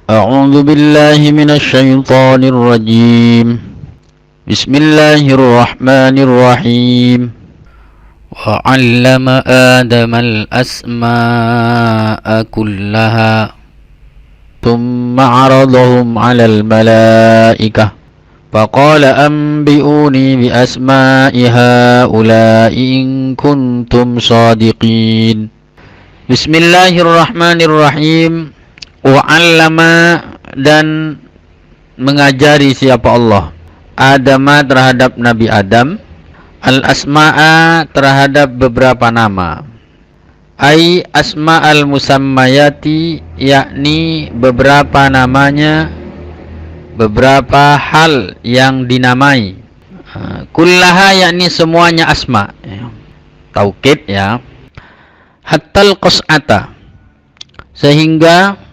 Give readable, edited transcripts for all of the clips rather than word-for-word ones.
أعوذ بالله من الشيطان الرجيم. بسم الله الرحمن الرحيم. وعلم آدم الأسماء كلها ثم عرضهم على الملائكة فقال أنبئوني بأسماء هؤلاء إن كنتم صادقين. بسم الله الرحمن الرحيم. Wa'allama, dan mengajari siapa Allah, Adama, terhadap Nabi Adam, al-asma'a, terhadap beberapa nama, ai asma'al musammayati, yakni beberapa namanya, beberapa hal yang dinamai, kullaha, yakni semuanya asma, taukid ya, hattal qas'ata, sehingga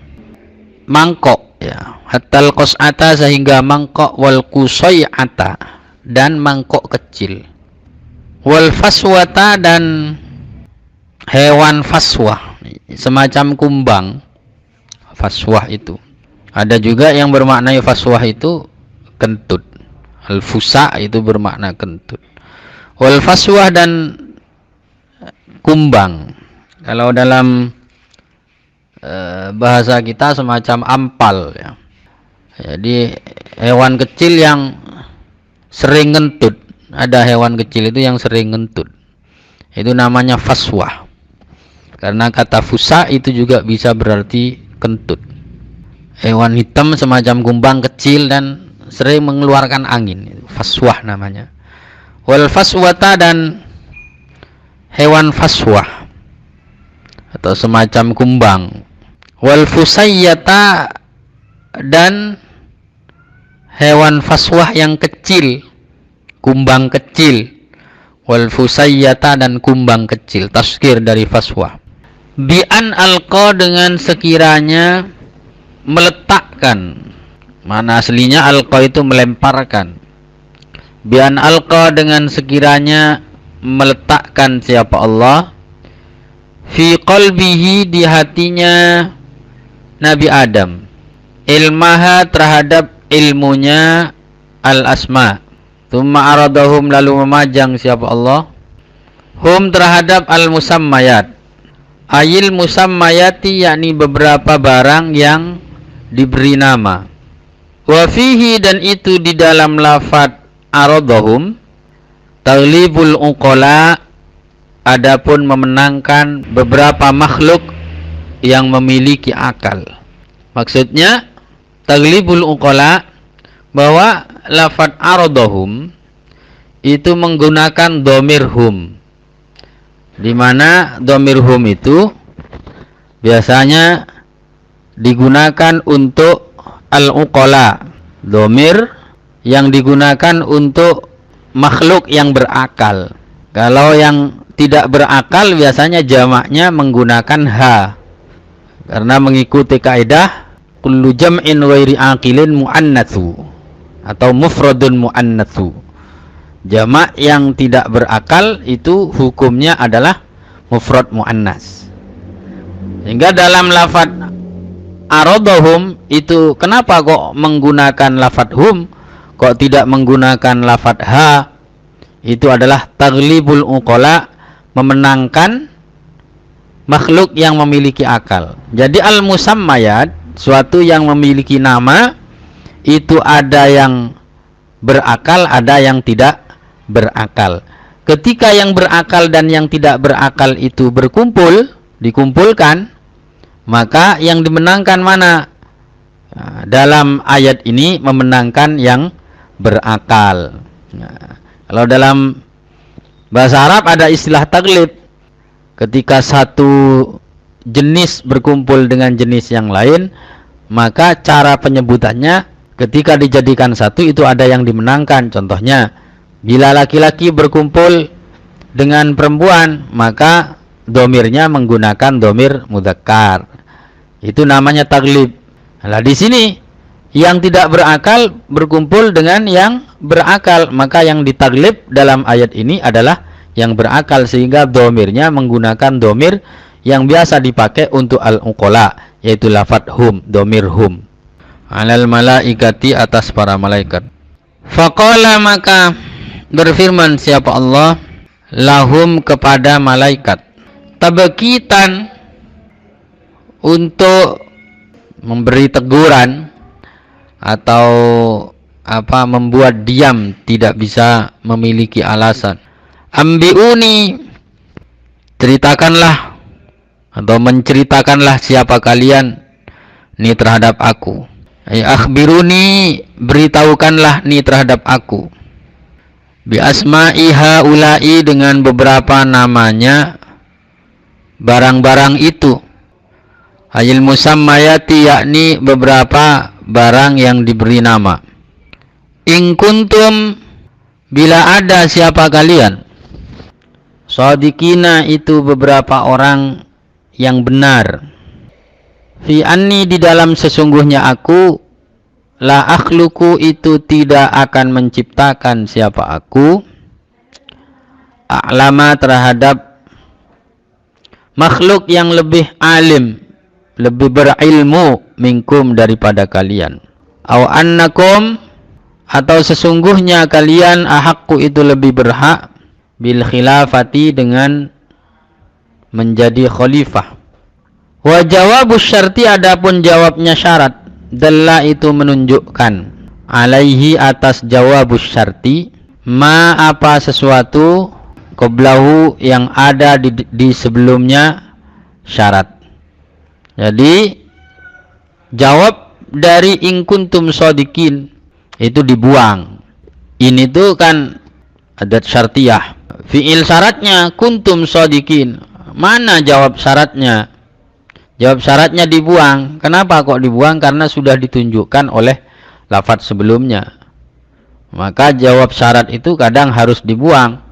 mangkok ya, hatal qas'ata, sehingga mangkok, wal qusai'ata, dan mangkok kecil, wal faswata, dan hewan faswah, semacam kumbang. Faswah itu ada juga yang bermakna faswah itu kentut, al fusa itu bermakna kentut, wal faswah, dan kumbang. Kalau dalam bahasa kita semacam ampal ya. Jadi hewan kecil yang sering ngentut. Ada hewan kecil itu yang sering ngentut. Itu namanya faswah. Karena kata fusa itu juga bisa berarti kentut. Hewan hitam semacam kumbang kecil dan sering mengeluarkan angin. Faswah namanya. Wal faswata, dan hewan faswah atau semacam kumbang. Wal fusayyata, dan hewan faswah yang kecil, kumbang kecil. Wal fusayyata, dan kumbang kecil, tazkir dari faswah. Bi an alqa, dengan sekiranya meletakkan, mana aslinya alqa itu melemparkan. Bi an alqa, dengan sekiranya meletakkan siapa Allah, fi qalbihi, di hatinya Nabi Adam, ilmaha, terhadap ilmunya al-asma. Tsumma aradahum, lalu memajang siapa Allah, hum, terhadap al-musammayat, ayil musammayati, yakni beberapa barang yang diberi nama. Wa fihi, dan itu di dalam lafaz aradahum, taglibul uqala, adapun memenangkan beberapa makhluk yang memiliki akal. Maksudnya taglibul uqala, bahwa lafaz aradahum itu menggunakan dhamir hum, di mana dhamir hum itu biasanya digunakan untuk al-uqala, dhamir yang digunakan untuk makhluk yang berakal. Kalau yang tidak berakal biasanya jamaknya menggunakan ha, karena mengikuti kaidah kullu jam'in ghairi aqilin muannatsu, atau mufradun muannatsu. Jamak yang tidak berakal itu hukumnya adalah mufrad muannas. Sehingga dalam lafaz aradahum itu, kenapa kok menggunakan lafaz hum, kok tidak menggunakan lafaz ha? Itu adalah taglibul uqala, memenangkan makhluk yang memiliki akal. Jadi al-musammayat, suatu yang memiliki nama, itu ada yang berakal, ada yang tidak berakal. Ketika yang berakal dan yang tidak berakal itu dikumpulkan, maka yang dimenangkan mana? Nah, dalam ayat ini memenangkan yang berakal. Nah, kalau dalam bahasa Arab ada istilah taglib. Ketika satu jenis berkumpul dengan jenis yang lain, maka cara penyebutannya ketika dijadikan satu itu ada yang dimenangkan. Contohnya, bila laki-laki berkumpul dengan perempuan, maka domirnya menggunakan domir mudzakkar. Itu namanya taglib. Nah, di sini yang tidak berakal berkumpul dengan yang berakal, maka yang ditaglib dalam ayat ini adalah yang berakal, sehingga domirnya menggunakan domir yang biasa dipakai untuk al-uqala, yaitu lafadz hum, domir hum. alal malaikati, atas para malaikat. Faqala, maka berfirman siapa Allah, lahum, kepada malaikat, tabkitan, untuk memberi teguran atau membuat diam, tidak bisa memiliki alasan. Ambiuni, ceritakanlah atau menceritakanlah siapa kalian ni terhadap aku. Akhbiruni, beritahukanlah ni terhadap aku. Bi asma'i haula'i, dengan beberapa namanya barang-barang itu. Ayil musammayati, yakni beberapa barang yang diberi nama. In kuntum, bila ada siapa kalian. Shadiqina, itu beberapa orang yang benar. Fi anni, di dalam sesungguhnya aku, la akhluku, itu tidak akan menciptakan siapa aku, a'lama, terhadap makhluk yang lebih alim, lebih berilmu, minkum, daripada kalian. Au annakum, atau sesungguhnya kalian, ahakku, itu lebih berhak, bil khilafati, dengan menjadi khalifah. Wa jawabus syarti, adapun jawabnya syarat, dalla, itu menunjukkan, alaihi, atas jawabus syarti, ma, apa sesuatu, qablahu, yang ada di sebelumnya syarat. Jadi jawab dari in kuntum shadiqin itu dibuang. Ini tuh kan adat syartiyah. Fi'il syaratnya kuntum shadiqin. Mana jawab syaratnya? Jawab syaratnya dibuang. Kenapa kok dibuang? Karena sudah ditunjukkan oleh lafadz sebelumnya. Maka jawab syarat itu kadang harus dibuang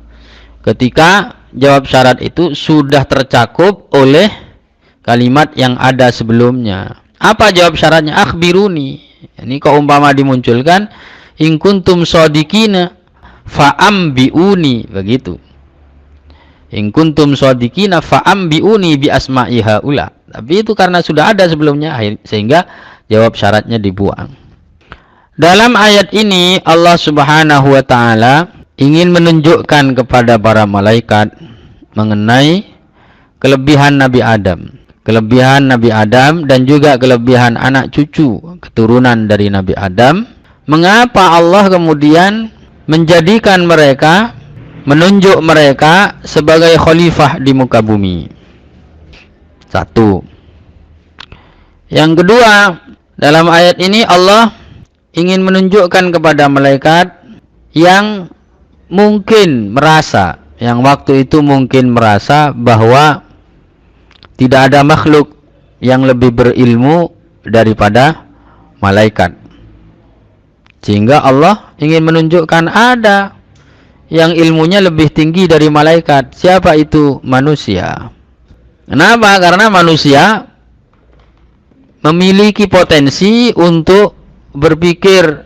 ketika jawab syarat itu sudah tercakup oleh kalimat yang ada sebelumnya. Apa jawab syaratnya? Akhbiruni. Ini kok umpama dimunculkan in kuntum shadiqina fa'ambiuni, begitu. In kuntum shadiqina fa'ambiuni bi asma'i haula. Tapi itu karena sudah ada sebelumnya, sehingga jawab syaratnya dibuang. Dalam ayat ini Allah Subhanahu wa taala ingin menunjukkan kepada para malaikat mengenai kelebihan Nabi Adam. Kelebihan Nabi Adam dan juga kelebihan anak cucu keturunan dari Nabi Adam. Mengapa Allah kemudian menjadikan mereka, menunjuk mereka sebagai khalifah di muka bumi? Satu. Yang kedua, dalam ayat ini Allah ingin menunjukkan kepada malaikat yang mungkin merasa, yang waktu itu mungkin merasa bahwa tidak ada makhluk yang lebih berilmu daripada malaikat. Sehingga Allah ingin menunjukkan ada yang ilmunya lebih tinggi dari malaikat. Siapa itu? Manusia. Kenapa? Karena manusia memiliki potensi untuk berpikir,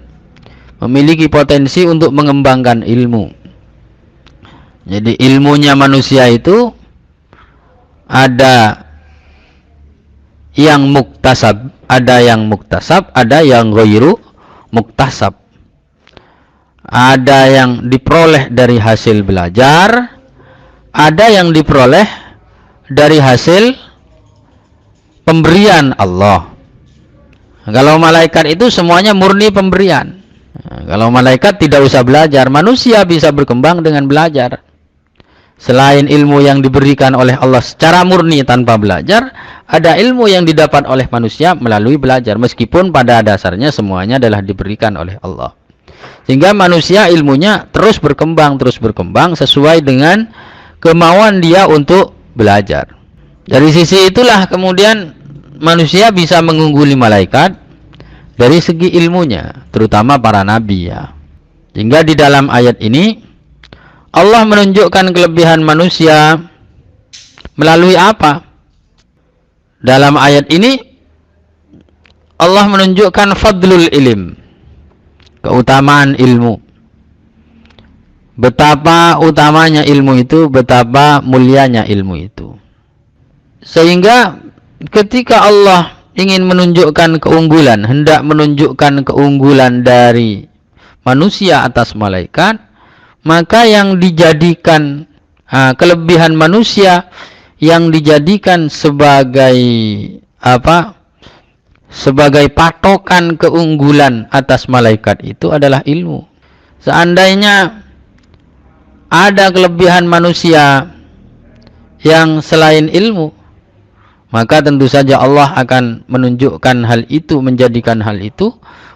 memiliki potensi untuk mengembangkan ilmu. Jadi ilmunya manusia itu ada yang muktasab, ada yang muktasab, ada yang ghairu muktasab. Ada yang diperoleh dari hasil belajar, ada yang diperoleh dari hasil pemberian Allah. Kalau malaikat itu semuanya murni pemberian. Kalau malaikat tidak usah belajar, manusia bisa berkembang dengan belajar. Selain ilmu yang diberikan oleh Allah secara murni tanpa belajar, ada ilmu yang didapat oleh manusia melalui belajar, meskipun pada dasarnya semuanya adalah diberikan oleh Allah. Sehingga manusia ilmunya terus berkembang sesuai dengan kemauan dia untuk belajar. Dari sisi itulah kemudian manusia bisa mengungguli malaikat dari segi ilmunya, terutama para nabi ya. Sehingga di dalam ayat ini Allah menunjukkan kelebihan manusia melalui apa? Dalam ayat ini Allah menunjukkan fadlul ilm, keutamaan ilmu. Betapa utamanya ilmu itu, betapa mulianya ilmu itu. Sehingga ketika Allah ingin menunjukkan keunggulan, hendak menunjukkan keunggulan dari manusia atas malaikat, maka yang dijadikan kelebihan manusia yang dijadikan sebagai sebagai patokan keunggulan atas malaikat itu adalah ilmu. Seandainya ada kelebihan manusia yang selain ilmu, maka tentu saja Allah akan menunjukkan hal itu, menjadikan hal itu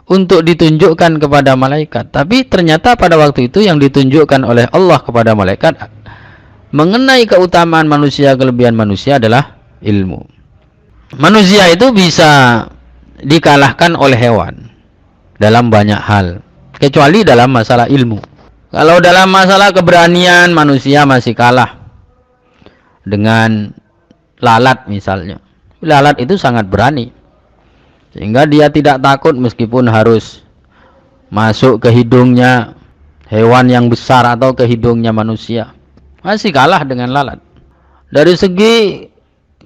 untuk ditunjukkan kepada malaikat. Tapi ternyata pada waktu itu yang ditunjukkan oleh Allah kepada malaikat mengenai keutamaan manusia, kelebihan manusia adalah ilmu. Manusia itu bisa dikalahkan oleh hewan dalam banyak hal, kecuali dalam masalah ilmu. Kalau dalam masalah keberanian, manusia masih kalah dengan lalat misalnya. Lalat itu sangat berani, sehingga dia tidak takut meskipun harus masuk ke hidungnya hewan yang besar atau ke hidungnya manusia. Masih kalah dengan lalat. Dari segi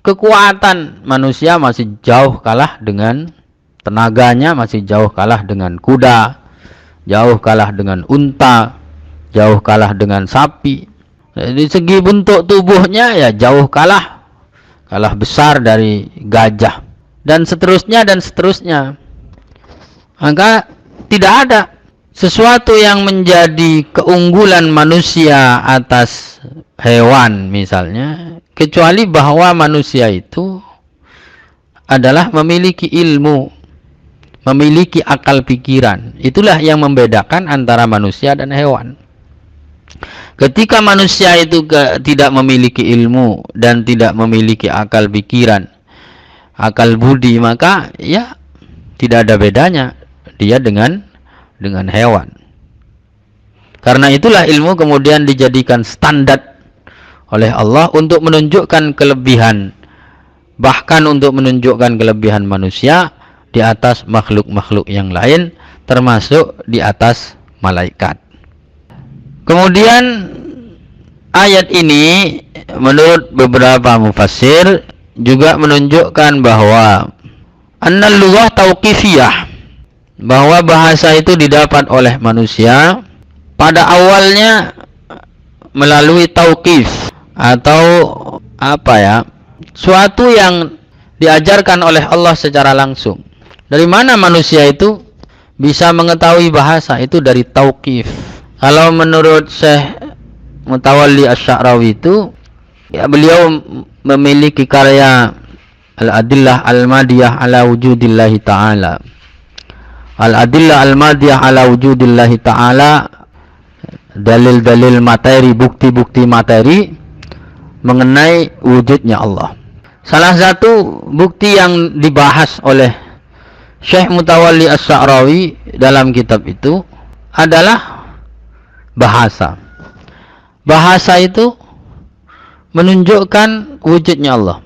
kekuatan, manusia masih jauh kalah dengan tenaganya, masih jauh kalah dengan kuda, jauh kalah dengan unta, jauh kalah dengan sapi. Dari segi bentuk tubuhnya ya jauh kalah besar dari gajah, dan seterusnya dan seterusnya. Maka tidak ada sesuatu yang menjadi keunggulan manusia atas hewan misalnya, kecuali bahwa manusia itu adalah memiliki ilmu, memiliki akal pikiran. Itulah yang membedakan antara manusia dan hewan. Ketika manusia itu tidak memiliki ilmu dan tidak memiliki akal pikiran, akal budi, maka ya tidak ada bedanya dia dengan hewan. Karena itulah ilmu kemudian dijadikan standar oleh Allah untuk menunjukkan kelebihan, bahkan untuk menunjukkan kelebihan manusia di atas makhluk-makhluk yang lain, termasuk di atas malaikat. Kemudian ayat ini menurut beberapa mufassir juga menunjukkan bahwa annal lughah tauqifiyah, bahwa bahasa itu didapat oleh manusia pada awalnya melalui tauqif, atau suatu yang diajarkan oleh Allah secara langsung. Dari mana manusia itu bisa mengetahui bahasa? Itu dari tauqif. Kalau menurut Syekh Mutawalli Asy-Sya'rawi itu, ya, beliau memiliki karya Al-Adillah Al-Madiyah ala Wujudillahi Ta'ala. Al-Adillah Al-Madiyah ala Wujudillahi Ta'ala, dalil-dalil materi, bukti-bukti materi mengenai wujudnya Allah. Salah satu bukti yang dibahas oleh Syekh Mutawalli Asy-Sya'rawi dalam kitab itu adalah bahasa. Bahasa itu menunjukkan wujudnya Allah.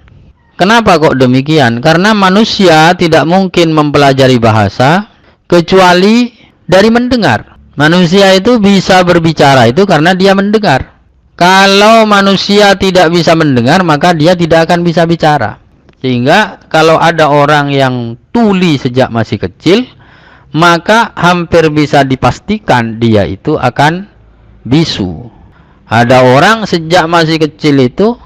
Kenapa kok demikian? Karena manusia tidak mungkin mempelajari bahasa kecuali dari mendengar. Manusia itu bisa berbicara itu karena dia mendengar. Kalau manusia tidak bisa mendengar, maka dia tidak akan bisa bicara. Sehingga kalau ada orang yang tuli sejak masih kecil, maka hampir bisa dipastikan dia itu akan bisu. Ada orang sejak masih kecil itu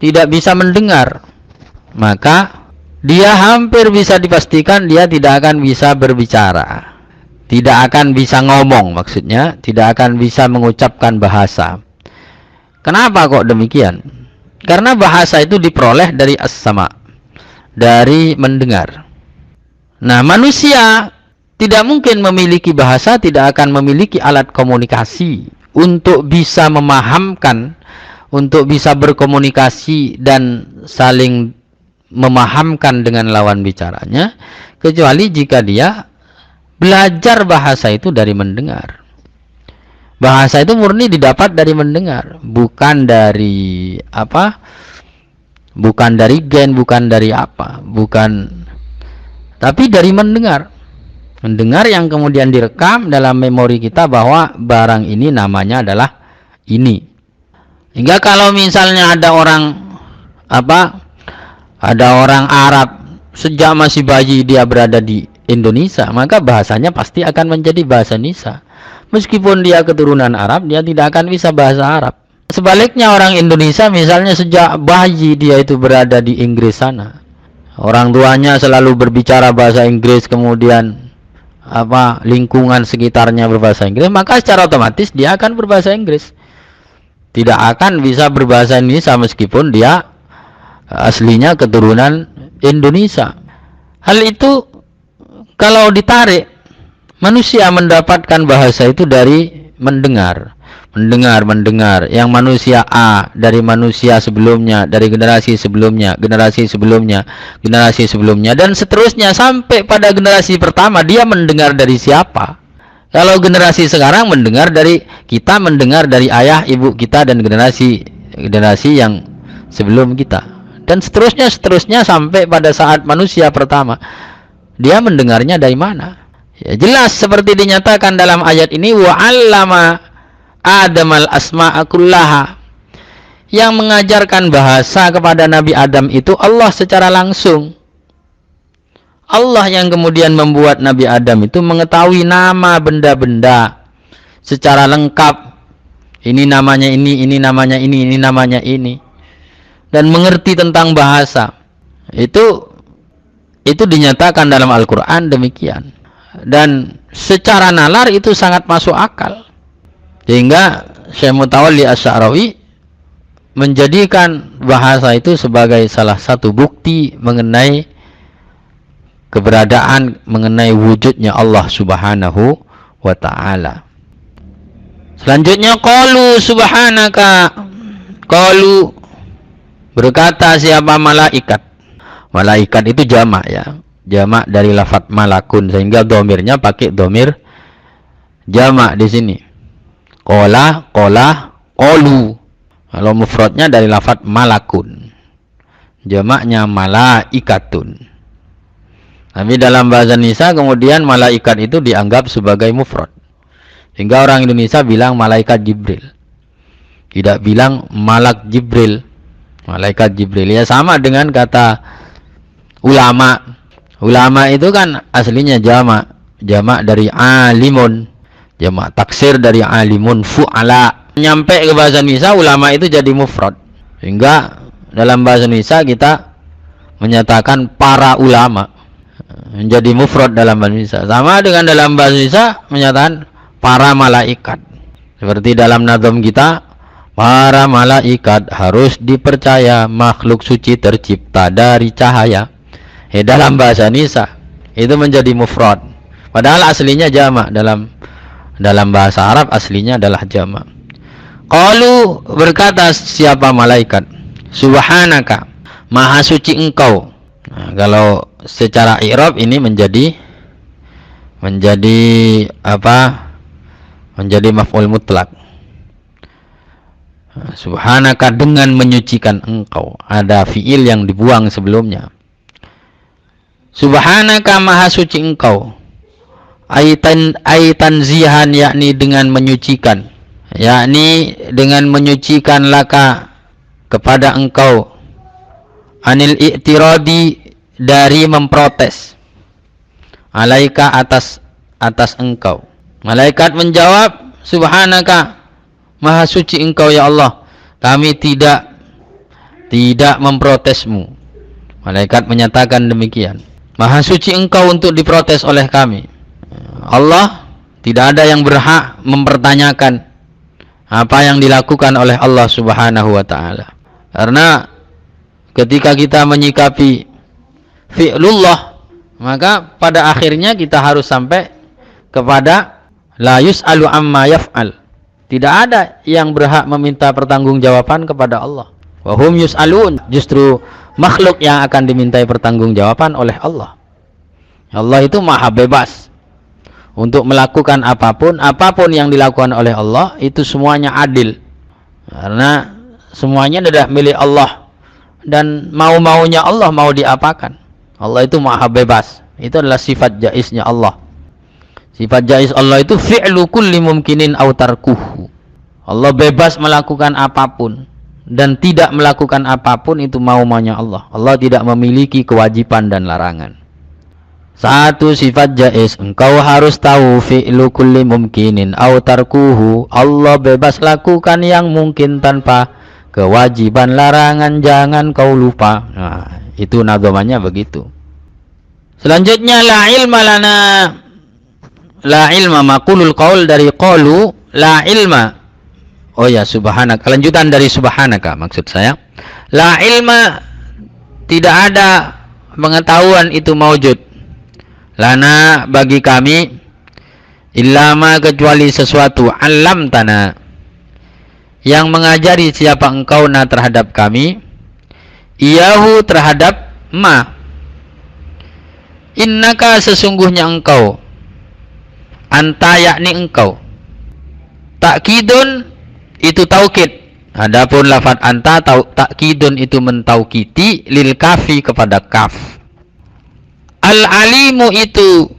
tidak bisa mendengar, maka dia hampir bisa dipastikan dia tidak akan bisa berbicara, tidak akan bisa ngomong, maksudnya tidak akan bisa mengucapkan bahasa. Kenapa kok demikian? Karena bahasa itu diperoleh dari as-sama, dari mendengar. Nah, manusia tidak mungkin memiliki bahasa, tidak akan memiliki alat komunikasi untuk bisa memahamkan, untuk bisa berkomunikasi dan saling memahamkan dengan lawan bicaranya, kecuali jika dia belajar bahasa itu dari mendengar. Bahasa itu murni didapat dari mendengar, bukan dari bukan dari gen, bukan dari tapi dari mendengar. Mendengar yang kemudian direkam dalam memori kita bahwa barang ini namanya adalah ini. Hingga kalau misalnya ada orang Arab sejak masih bayi dia berada di Indonesia, maka bahasanya pasti akan menjadi bahasa Nisa. Meskipun dia keturunan Arab, dia tidak akan bisa bahasa Arab. Sebaliknya orang Indonesia misalnya sejak bayi dia itu berada di Inggris sana, orang tuanya selalu berbicara bahasa Inggris, kemudian lingkungan sekitarnya berbahasa Inggris, maka secara otomatis dia akan berbahasa Inggris. Tidak akan bisa berbahasa Indonesia meskipun dia aslinya keturunan Indonesia. Hal itu kalau ditarik, manusia mendapatkan bahasa itu dari mendengar. Yang manusia A dari manusia sebelumnya, dari generasi sebelumnya, dan seterusnya sampai pada generasi pertama. Dia mendengar dari siapa? Kalau generasi sekarang mendengar dari kita, mendengar dari ayah, ibu kita, dan generasi yang sebelum kita, dan seterusnya sampai pada saat manusia pertama. Dia mendengarnya dari mana? Ya, jelas seperti dinyatakan dalam ayat ini, wa 'allama Adamal asma'a kullaha. Yang mengajarkan bahasa kepada Nabi Adam itu Allah secara langsung. Allah yang kemudian membuat Nabi Adam itu mengetahui nama benda-benda secara lengkap. Ini namanya ini namanya ini namanya ini. Dan mengerti tentang bahasa. Itu dinyatakan dalam Al-Quran demikian. Dan secara nalar itu sangat masuk akal. Sehingga Syekh Mutawalli Asy-Sya'rawi menjadikan bahasa itu sebagai salah satu bukti mengenai keberadaan, mengenai wujudnya Allah Subhanahu wa ta'ala. Selanjutnya, qalu subhanaka. Qalu, berkata siapa malaikat. Malaikat itu jamak ya. Jamak dari lafaz malakun, sehingga domirnya pakai domir jamak di sini. Qala, qalu. Kalau mufradnya dari lafaz malakun, jamaknya malaikatun. Tapi dalam bahasa Nisa kemudian malaikat itu dianggap sebagai mufrad, sehingga orang Indonesia bilang malaikat Jibril, tidak bilang malak Jibril. Malaikat Jibril ya sama dengan kata ulama. Ulama itu kan aslinya jamak dari alimun, jamak taksir dari alimun, fu'ala. Nyampe ke bahasa Indonesia ulama itu jadi mufrad, sehingga dalam bahasa Indonesia kita menyatakan para ulama menjadi mufrad dalam bahasa Indonesia. Sama dengan dalam bahasa Indonesia menyatakan para malaikat. Seperti dalam nazam kita, para malaikat harus dipercaya, makhluk suci tercipta dari cahaya. Dalam bahasa Indonesia itu menjadi mufrad, padahal aslinya jamak. Dalam bahasa Arab aslinya adalah jamak. Qalu, berkata siapa malaikat, subhanaka, maha suci engkau. Nah, kalau secara i'rab ini menjadi maf'ul mutlak. Subhanaka, dengan menyucikan engkau. Ada fiil yang dibuang sebelumnya. Subhanaka, maha suci engkau. Aitan zihan, yakni dengan menyucikan, laka kepada engkau, anil i'tiradi, dari memprotes, alaika, atas engkau. Malaikat menjawab, subhanaka, maha suci engkau ya Allah, kami tidak memprotesmu. Malaikat menyatakan demikian, maha suci engkau untuk diprotes oleh kami. Allah tidak ada yang berhak mempertanyakan apa yang dilakukan oleh Allah Subhanahu wa ta'ala. Karena ketika kita menyikapi fi'lullah, maka pada akhirnya kita harus sampai kepada la yus'alu amma yaf'al. Tidak ada yang berhak meminta pertanggungjawaban kepada Allah. Wa hum yus'alun, justru makhluk yang akan dimintai pertanggungjawaban oleh Allah. Allah itu maha bebas untuk melakukan apapun yang dilakukan oleh Allah itu semuanya adil, karena semuanya adalah milik Allah, dan mau-maunya Allah mau diapakan. Allah itu maha bebas. Itu adalah sifat jaiznya Allah. Sifat jaiz Allah itu fi'lu kulli mumkinin aw tarkuhu. Allah bebas melakukan apapun, dan tidak melakukan apapun itu mau-maunya Allah. Allah tidak memiliki kewajiban dan larangan. Satu sifat jaiz, engkau harus tahu fi'lu kulli mumkinin au tarkuhu. Allah bebas lakukan yang mungkin tanpa kewajiban, larangan jangan kau lupa. Nah, itu nadhamannya begitu. Selanjutnya la ilma lana. La ilma maqulul qaul dari qalu la ilma. Oh ya, subhanaka. Lanjutan dari subhanaka maksud saya. La ilma, tidak ada pengetahuan itu maujud. Lana, bagi kami, illama, kecuali sesuatu alam tanah yang mengajari siapa engkau na terhadap kami, iyahu terhadap ma. Innaka, sesungguhnya engkau, anta yakni engkau, takkidun itu taukid. Adapun lafaz anta takkidun itu mentaukiti lil kafi kepada kaf. Al-alimu itu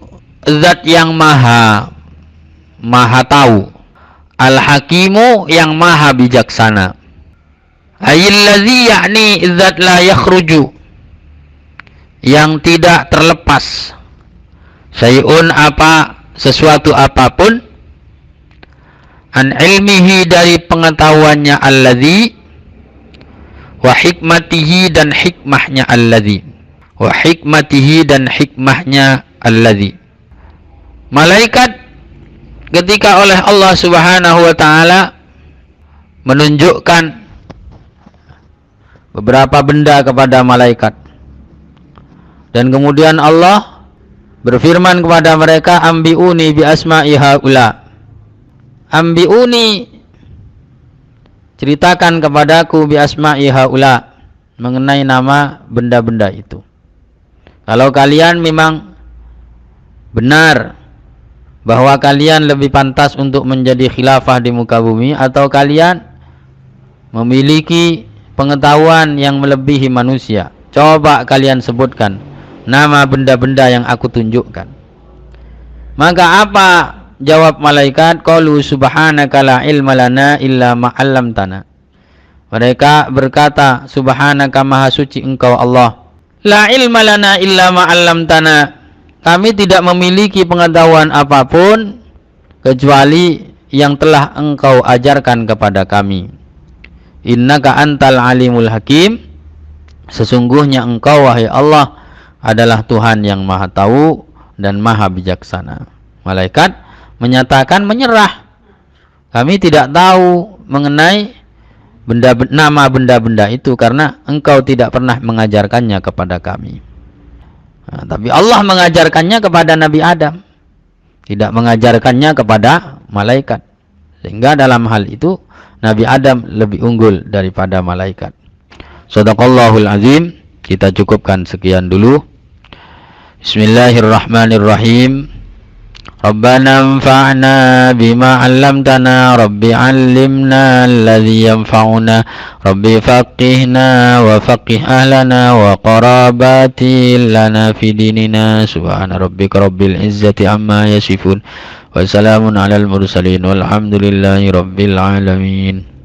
zat yang maha tahu. Al-hakimu yang maha bijaksana. Ayilladzi yakni zat la yakhruju, yang tidak terlepas. Syai'un apa, sesuatu apapun, an ilmihi dari pengetahuannya alladzi, wa hikmatihi dan hikmahnya alladzi, wa hikmatihi dan hikmahnya alladzi. Malaikat ketika oleh Allah Subhanahu wa taala menunjukkan beberapa benda kepada malaikat, dan kemudian Allah berfirman kepada mereka, ambiuni bi asma'i haula. Ambiuni, ceritakan kepadaku bi asma'i haula, mengenai nama benda-benda itu. Kalau kalian memang benar bahwa kalian lebih pantas untuk menjadi khilafah di muka bumi, atau kalian memiliki pengetahuan yang melebihi manusia, coba kalian sebutkan nama benda-benda yang aku tunjukkan. Maka apa jawab malaikat? Qalu subhanaka la ilma lana illa ma 'allamtana. Mereka berkata, subhanaka, maha suci engkau Allah, la ilma lana illa ma 'allamtana, kami tidak memiliki pengetahuan apapun kecuali yang telah engkau ajarkan kepada kami. Innaka antal alimul hakim, sesungguhnya engkau wahai Allah adalah Tuhan yang maha tahu dan maha bijaksana. Malaikat menyatakan menyerah. Kami tidak tahu mengenai nama benda-benda itu karena engkau tidak pernah mengajarkannya kepada kami. Nah, tapi Allah mengajarkannya kepada Nabi Adam, tidak mengajarkannya kepada malaikat. Sehingga dalam hal itu Nabi Adam lebih unggul daripada malaikat. Shadaqallahul azim. Kita cukupkan sekian dulu. Bismillahirrahmanirrahim. Rabbana anfa'na bima 'allamtana, Rabbi 'allimna alladhi yanfa'una, Rabbi faqihna wa faqih ahlana wa qarabati lana fi dinina. Subhana rabbika rabbil izzati amma yasifun wa salamun 'alal mursalin walhamdulillahi rabbil alamin.